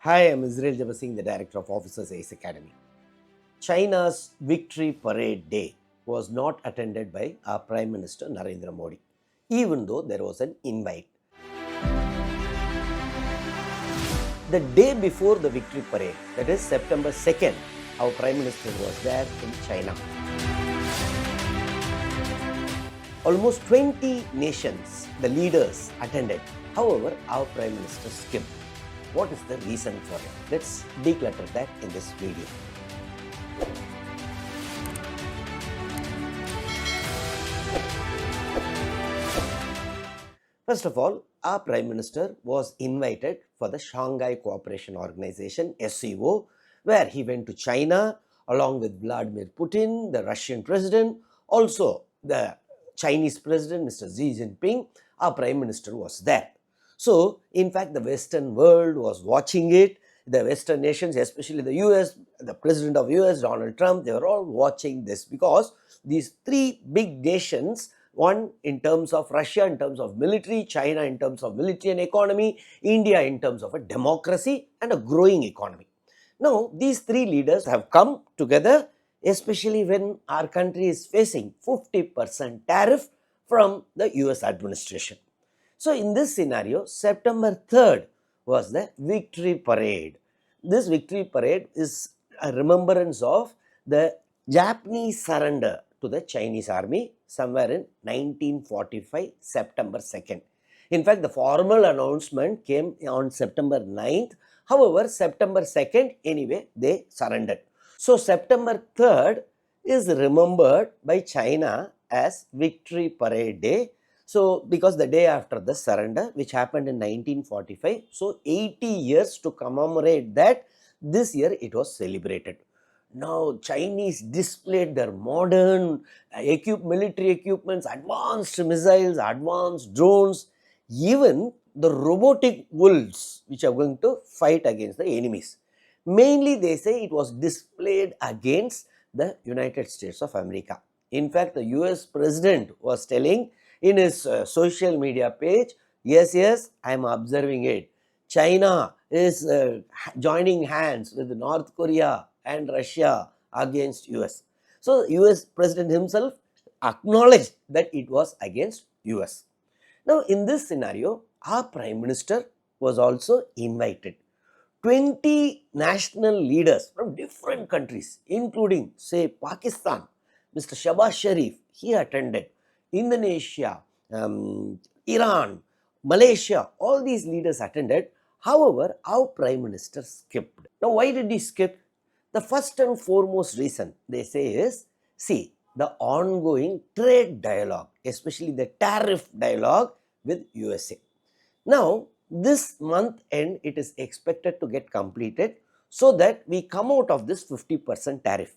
Hi, I'm Jebasingh, the Director of Officers IAS Academy. China's Victory Parade Day was not attended by our Prime Minister Narendra Modi, even though there was an invite. The day before the Victory Parade, that is September 2nd, our Prime Minister was there in China. Almost 20 nations, the leaders attended. However, our Prime Minister skipped. What is the reason for it? Let's declutter that in this video. First of all, our Prime Minister was invited for the Shanghai Cooperation Organization SCO, where he went to China along with Vladimir Putin, the Russian president, also the Chinese president, Mr. Xi Jinping. Our Prime Minister was there. So, in fact, the Western world was watching it. The Western nations, especially the US, the president of US, Donald Trump, they were all watching this because these three big nations, one in terms of Russia, in terms of military, China in terms of military and economy, India in terms of a democracy and a growing economy. Now, these three leaders have come together, especially when our country is facing 50% tariff from the US administration. So, in this scenario, September 3rd was the victory parade. This victory parade is a remembrance of the Japanese surrender to the Chinese army somewhere in 1945, September 2nd. In fact, the formal announcement came on September 9th. However, September 2nd, anyway, they surrendered. So, September 3rd is remembered by China as Victory Parade Day. So, because the day after the surrender, which happened in 1945, so 80 years to commemorate that, this year it was celebrated. Now, Chinese displayed their modern military equipments, advanced missiles, advanced drones, even the robotic wolves which are going to fight against the enemies. Mainly, they say it was displayed against the United States of America. In fact, the US president was telling in his social media page, yes, I am observing it. China is joining hands with North Korea and Russia against US. So, US president himself acknowledged that it was against US. Now, in this scenario, our Prime Minister was also invited. 20 national leaders from different countries, including, say, Pakistan, Mr. Shahbaz Sharif, he attended. Indonesia, Iran, Malaysia, all these leaders attended. However, our Prime Minister skipped. Now, why did he skip? The first and foremost reason they say is, see, the ongoing trade dialogue, especially the tariff dialogue with USA. Now, this month end, it is expected to get completed so that we come out of this 50% tariff.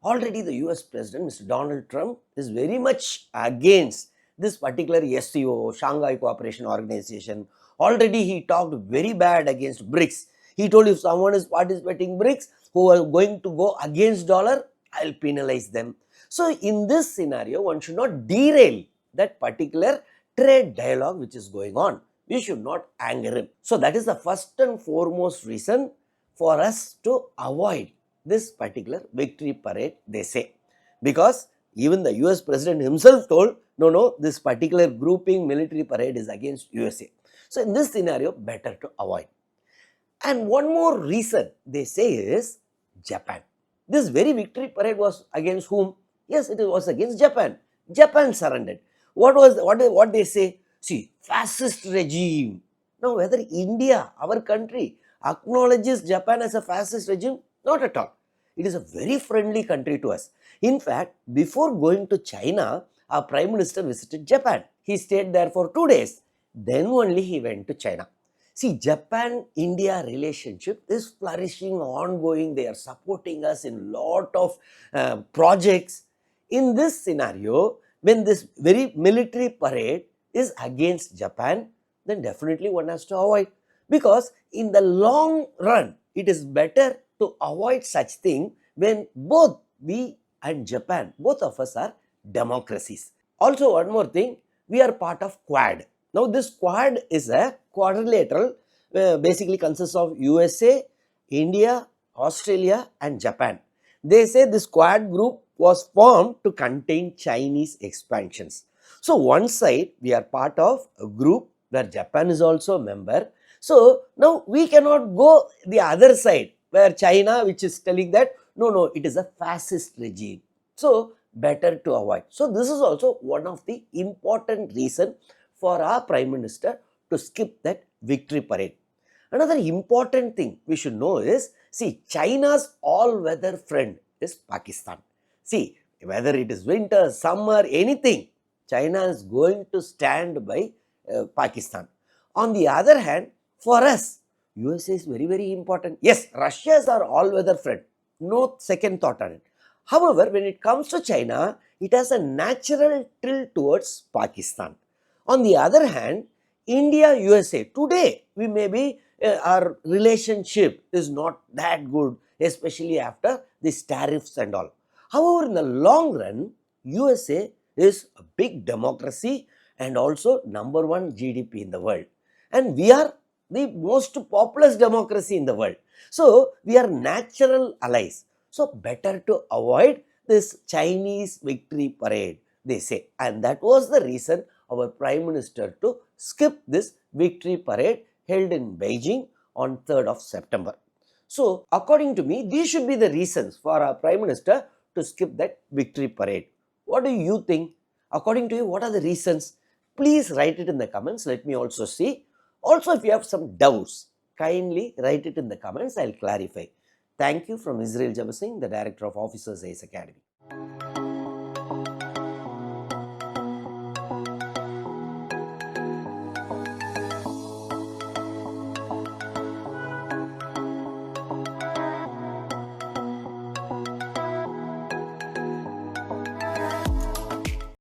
Already the US President, Mr. Donald Trump, is very much against this particular SCO, Shanghai Cooperation Organization. Already he talked very bad against BRICS. He told if someone is participating BRICS who are going to go against dollar, I'll penalize them. So in this scenario, one should not derail that particular trade dialogue which is going on. We should not anger him. So that is the first and foremost reason for us to avoid this particular victory parade, they say. Because even the US president himself told, no, this particular grouping military parade is against USA. So in this scenario, better to avoid. And one more reason they say is Japan. This very victory parade was against whom? Yes, it was against Japan. Japan surrendered. What they say? See, fascist regime. Now, whether India, our country, acknowledges Japan as a fascist regime? Not at all. It is a very friendly country to us. In fact, before going to China, our Prime Minister visited Japan. He stayed there for 2 days. Then only he went to China. See, Japan-India relationship is flourishing, ongoing. They are supporting us in lot of projects. In this scenario, when this very military parade is against Japan, then definitely one has to avoid. Because in the long run, it is better to avoid such thing when both we and Japan, both of us are democracies. Also, one more thing, we are part of Quad. Now, this Quad is a quadrilateral basically consists of USA, India, Australia and Japan. They say this quad group was formed to contain Chinese expansions. So one side we are part of a group where Japan is also a member. So now we cannot go the other side where China, which is telling that no, it is a fascist regime. So better to avoid. So this is also one of the important reason for our Prime Minister to skip that victory parade. Another important thing we should know is, see, China's all-weather friend is Pakistan. See, whether it is winter, summer, anything, China is going to stand by Pakistan. On the other hand, for us, USA is very, very important. Yes, Russia is our all-weather friend. No second thought on it. However, when it comes to China, it has a natural tilt towards Pakistan. On the other hand, India, USA, today we may be, our relationship is not that good, especially after these tariffs and all. However, in the long run, USA is a big democracy and also number one GDP in the world. And we are the most populous democracy in the world. So, we are natural allies. So, better to avoid this Chinese victory parade, they say. And that was the reason our Prime Minister to skip this victory parade held in Beijing on 3rd of September. So, according to me, these should be the reasons for our Prime Minister to skip that victory parade. What do you think? According to you, what are the reasons? Please write it in the comments. Let me also see. Also, if you have some doubts, kindly write it in the comments. I'll clarify. Thank you from Israel Jebasingh, the Director of Officers IAS Academy.